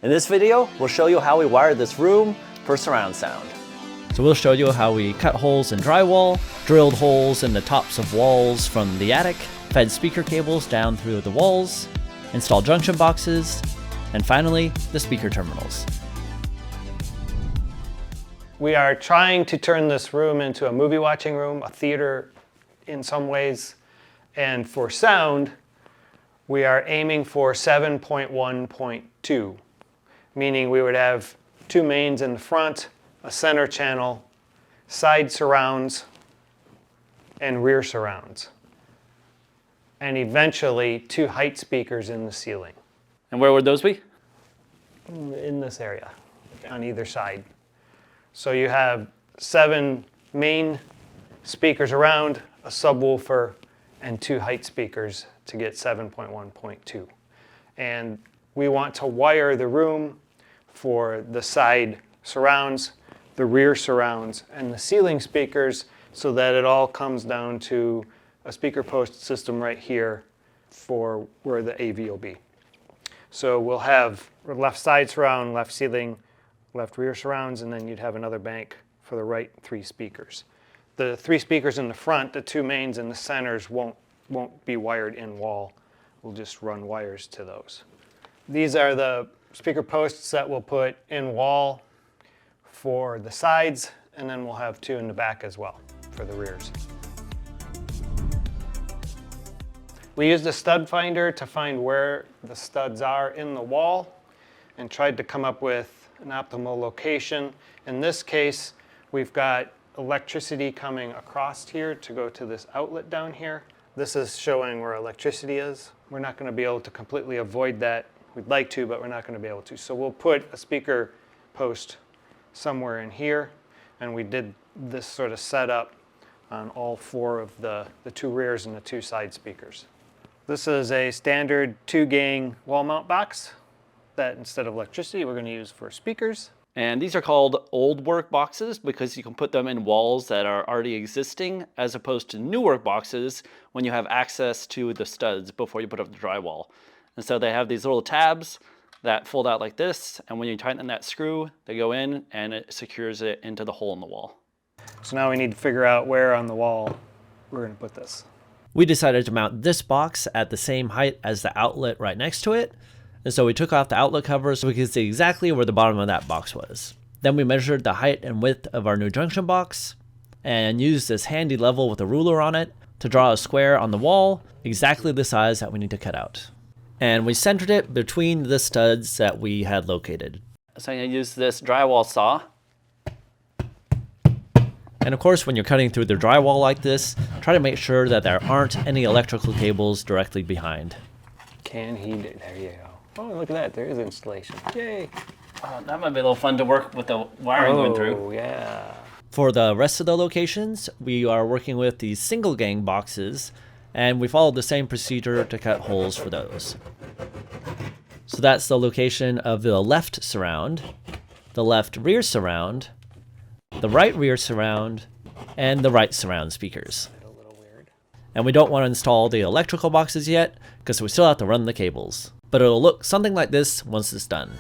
In this video, we'll show you how we wired this room for surround sound. So we'll show you how we cut holes in drywall, drilled holes in the tops of walls from the attic, fed speaker cables down through the walls, installed junction boxes, and finally, the speaker terminals. We are trying to turn this room into a movie watching room, a theater in some ways, and for sound, we are aiming for 7.1.2, meaning we would have two mains in the front, a center channel, side surrounds, and rear surrounds, and eventually two height speakers in the ceiling. And where would those be? In this area, on either side. So you have 7 main speakers around, a subwoofer, and 2 height speakers to get 7.1.2. And we want to wire the room for the side surrounds, the rear surrounds, and the ceiling speakers so that it all comes down to a speaker post system right here for where the AV will be. So we'll have left side surround, left ceiling, left rear surrounds, and then you'd have another bank for the right 3 speakers. The 3 speakers in the front, the 2 mains and the centers won't be wired in wall. We'll just run wires to those. These are the speaker posts that we'll put in wall for the sides, and then we'll have 2 in the back as well for the rears. We used a stud finder to find where the studs are in the wall and tried to come up with an optimal location. In this case, we've got electricity coming across here to go to this outlet down here. This is showing where electricity is. We're not going to be able to completely avoid that. We'd like to, but we're not going to be able to. So we'll put a speaker post somewhere in here, and we did this sort of setup on all 4 of the 2 rears and the 2 side speakers. This is a standard 2-gang wall mount box that instead of electricity we're going to use for speakers. And these are called old work boxes because you can put them in walls that are already existing as opposed to new work boxes when you have access to the studs before you put up the drywall. And so they have these little tabs that fold out like this, and when you tighten that screw, they go in and it secures it into the hole in the wall. So now we need to figure out where on the wall we're going to put this. We decided to mount this box at the same height as the outlet right next to it. And so we took off the outlet cover so we could see exactly where the bottom of that box was. Then we measured the height and width of our new junction box and used this handy level with a ruler on it to draw a square on the wall, exactly the size that we need to cut out. And we centered it between the studs that we had located. So I'm going to use this drywall saw. And of course, when you're cutting through the drywall like this, try to make sure that there aren't any electrical cables directly behind. Can heat it, there you go. Oh, look at that, there is installation. Yay! That might be a little fun to work with the wiring going through. Oh, yeah. For the rest of the locations, we are working with these single gang boxes, and we followed the same procedure to cut holes for those. So that's the location of the left surround, the left rear surround, the right rear surround, and the right surround speakers. And we don't want to install the electrical boxes yet because we still have to run the cables. But it'll look something like this once it's done.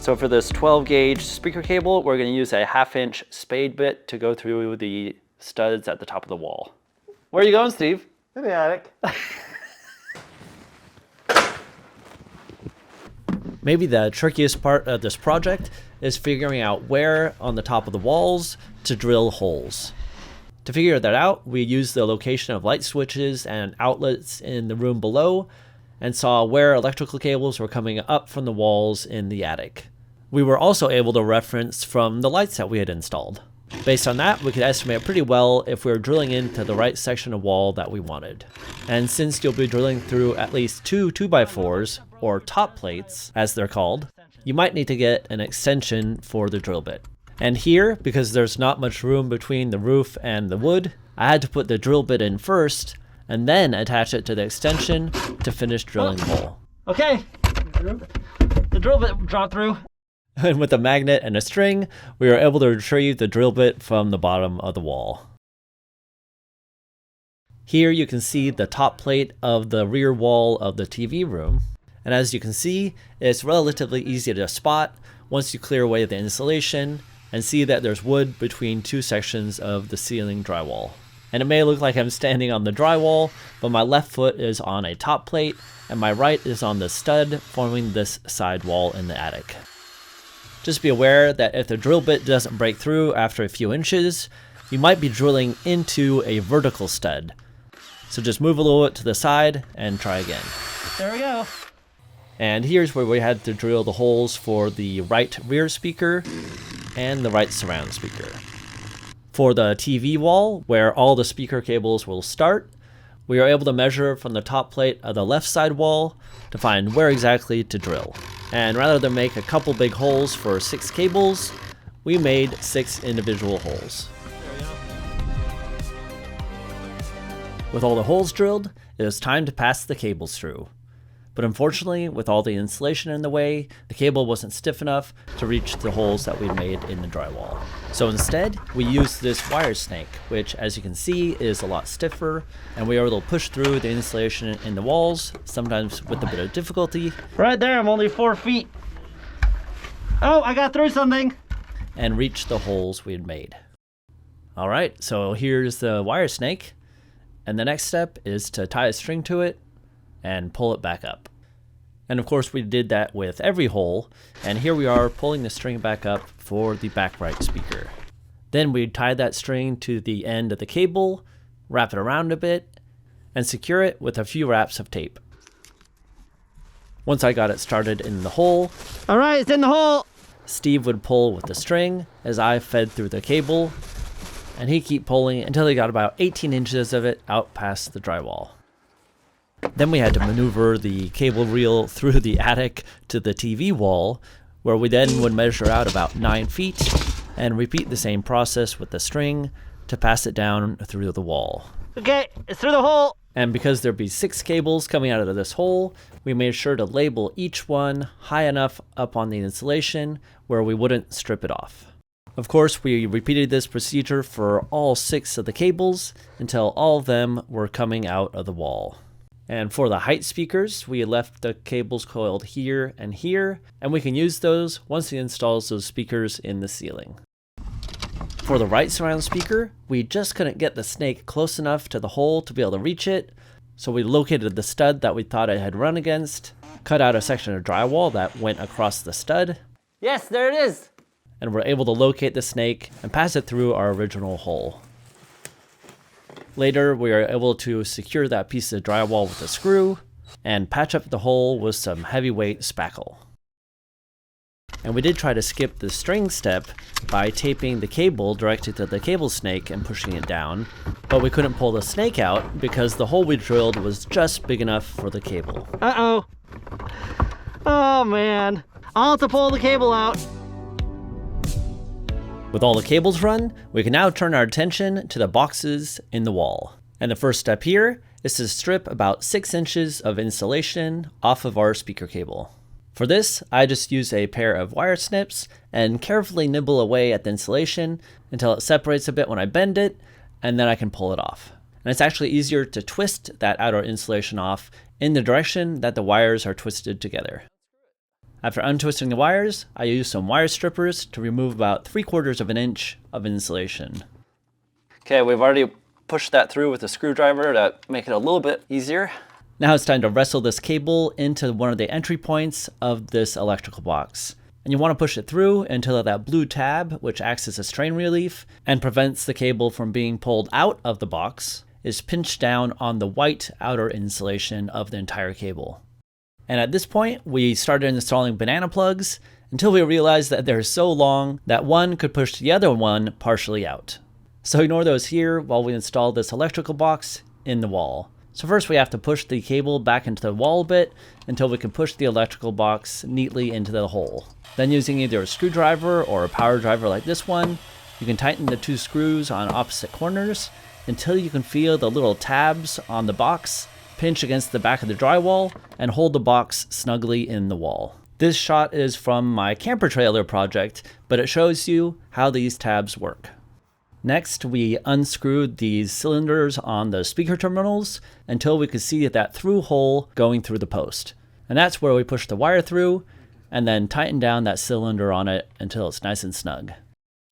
So for this 12 gauge speaker cable, we're going to use a 1/2-inch spade bit to go through the studs at the top of the wall. Where are you going, Steve? In the attic. Maybe the trickiest part of this project is figuring out where on the top of the walls to drill holes. To figure that out, we used the location of light switches and outlets in the room below and saw where electrical cables were coming up from the walls in the attic. We were also able to reference from the lights that we had installed. Based on that, we could estimate pretty well if we were drilling into the right section of wall that we wanted. And since you'll be drilling through at least 2 2x4s, or top plates as they're called, you might need to get an extension for the drill bit. And here, because there's not much room between the roof and the wood, I had to put the drill bit in first and then attach it to the extension to finish drilling the hole. Okay, the drill bit dropped through. And with a magnet and a string, we were able to retrieve the drill bit from the bottom of the wall. Here you can see the top plate of the rear wall of the TV room. And as you can see, it's relatively easy to spot once you clear away the insulation and see that there's wood between two sections of the ceiling drywall. And it may look like I'm standing on the drywall, but my left foot is on a top plate and my right is on the stud forming this side wall in the attic. Just be aware that if the drill bit doesn't break through after a few inches, you might be drilling into a vertical stud. So just move a little bit to the side and try again. There we go. And here's where we had to drill the holes for the right rear speaker and the right surround speaker. For the TV wall, where all the speaker cables will start, we are able to measure from the top plate of the left side wall to find where exactly to drill. And rather than make a couple big holes for 6 cables, we made 6 individual holes. With all the holes drilled, it was time to pass the cables through. But unfortunately, with all the insulation in the way, the cable wasn't stiff enough to reach the holes that we made in the drywall. So instead, we used this wire snake, which as you can see is a lot stiffer, and we were able to push through the insulation in the walls, sometimes with a bit of difficulty. Right there, I'm only 4 feet. Oh, I got through something. And reach the holes we had made. All right, so here's the wire snake. And the next step is to tie a string to it and pull it back up. And of course we did that with every hole, and here we are pulling the string back up for the back right speaker. Then we tie that string to the end of the cable, wrap it around a bit, and secure it with a few wraps of tape. Once I got it started in the hole, All right, it's in the hole. Steve would pull with the string as I fed through the cable, and he'd keep pulling until he got about 18 inches of it out past the drywall. Then we had to maneuver the cable reel through the attic to the TV wall, where we then would measure out about 9 feet and repeat the same process with the string to pass it down through the wall. Okay, it's through the hole. And because there'd be 6 cables coming out of this hole, we made sure to label each one high enough up on the insulation where we wouldn't strip it off. Of course, we repeated this procedure for all 6 of the cables until all of them were coming out of the wall. And for the height speakers, we left the cables coiled here, and we can use those once he installs those speakers in the ceiling. For the right surround speaker, we just couldn't get the snake close enough to the hole to be able to reach it, so we located the stud that we thought it had run against, cut out a section of drywall that went across the stud. Yes, there it is. And we're able to locate the snake and pass it through our original hole. Later, we were able to secure that piece of drywall with a screw and patch up the hole with some heavyweight spackle. And we did try to skip the string step by taping the cable directly to the cable snake and pushing it down, but we couldn't pull the snake out because the hole we drilled was just big enough for the cable. Uh-oh. Oh, man. I'll have to pull the cable out. With all the cables run, we can now turn our attention to the boxes in the wall. And the first step here is to strip about 6 inches of insulation off of our speaker cable. For this, I just use a pair of wire snips and carefully nibble away at the insulation until it separates a bit when I bend it, and then I can pull it off. And it's actually easier to twist that outer insulation off in the direction that the wires are twisted together. After untwisting the wires, I use some wire strippers to remove about 3/4 of an inch of insulation. Okay, we've already pushed that through with a screwdriver to make it a little bit easier. Now it's time to wrestle this cable into one of the entry points of this electrical box. And you want to push it through until that blue tab, which acts as a strain relief and prevents the cable from being pulled out of the box, is pinched down on the white outer insulation of the entire cable. And at this point, we started installing banana plugs until we realized that they're so long that one could push the other one partially out. So ignore those here while we install this electrical box in the wall. So first we have to push the cable back into the wall a bit until we can push the electrical box neatly into the hole. Then using either a screwdriver or a power driver like this one, you can tighten the 2 screws on opposite corners until you can feel the little tabs on the box pinch against the back of the drywall and hold the box snugly in the wall. This shot is from my camper trailer project, but it shows you how these tabs work. Next, we unscrewed these cylinders on the speaker terminals until we could see that through hole going through the post. And that's where we push the wire through and then tighten down that cylinder on it until it's nice and snug.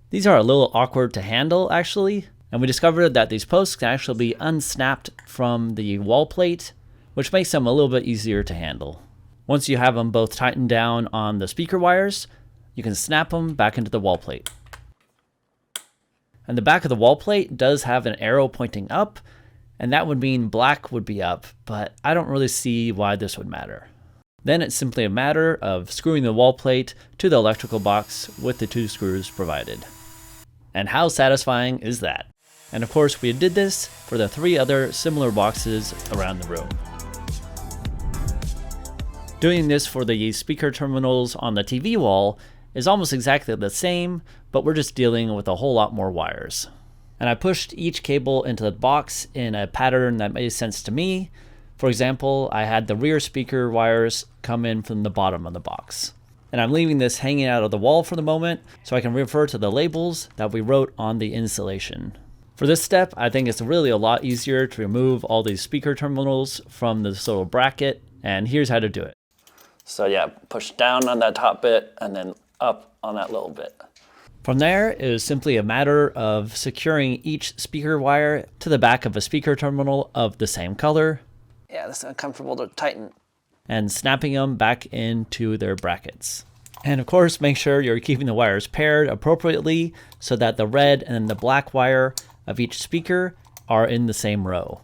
These are a little awkward to handle actually, and we discovered that these posts can actually be unsnapped from the wall plate, which makes them a little bit easier to handle. Once you have them both tightened down on the speaker wires, you can snap them back into the wall plate. And the back of the wall plate does have an arrow pointing up, and that would mean black would be up, but I don't really see why this would matter. Then it's simply a matter of screwing the wall plate to the electrical box with the 2 screws provided. And how satisfying is that? And of course we did this for the 3 other similar boxes around the room. Doing this for the speaker terminals on the TV wall is almost exactly the same, but we're just dealing with a whole lot more wires. And I pushed each cable into the box in a pattern that made sense to me. For example, I had the rear speaker wires come in from the bottom of the box. And I'm leaving this hanging out of the wall for the moment so I can refer to the labels that we wrote on the installation. For this step, I think it's really a lot easier to remove all these speaker terminals from this little bracket, and here's how to do it. So yeah, push down on that top bit and then up on that little bit. From there, it is simply a matter of securing each speaker wire to the back of a speaker terminal of the same color. Yeah, this is uncomfortable to tighten. And snapping them back into their brackets. And of course, make sure you're keeping the wires paired appropriately so that the red and the black wire of each speaker are in the same row.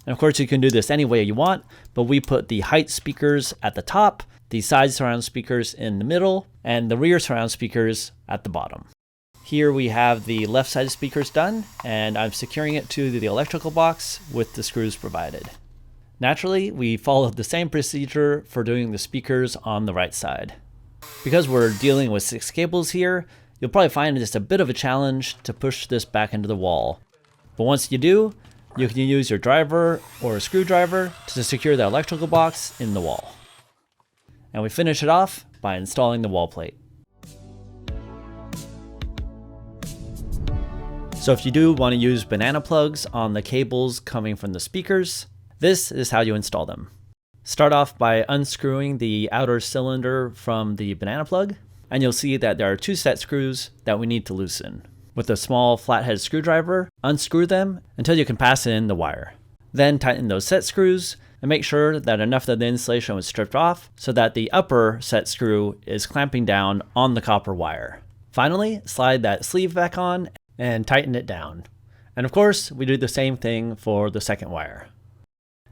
And of course, you can do this any way you want, but we put the height speakers at the top, the side surround speakers in the middle, and the rear surround speakers at the bottom. Here we have the left side speakers done, and I'm securing it to the electrical box with the screws provided. Naturally, we followed the same procedure for doing the speakers on the right side. Because we're dealing with 6 cables here, you'll probably find it just a bit of a challenge to push this back into the wall. But once you do, you can use your driver or a screwdriver to secure the electrical box in the wall. And we finish it off by installing the wall plate. So if you do want to use banana plugs on the cables coming from the speakers, this is how you install them. Start off by unscrewing the outer cylinder from the banana plug, and you'll see that there are 2 set screws that we need to loosen. With a small flathead screwdriver, unscrew them until you can pass in the wire. Then tighten those set screws and make sure that enough of the insulation was stripped off so that the upper set screw is clamping down on the copper wire. Finally, slide that sleeve back on and tighten it down. And of course, we do the same thing for the second wire.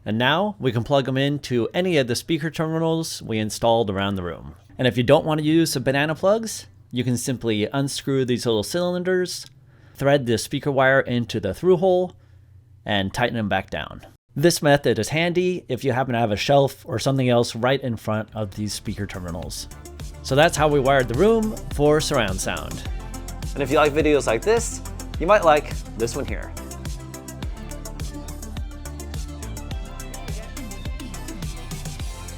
And now we can plug them into any of the speaker terminals we installed around the room. And if you don't want to use the banana plugs, you can simply unscrew these little cylinders, thread the speaker wire into the through hole, and tighten them back down. This method is handy if you happen to have a shelf or something else right in front of these speaker terminals. So that's how we wired the room for surround sound. And if you like videos like this, you might like this one here.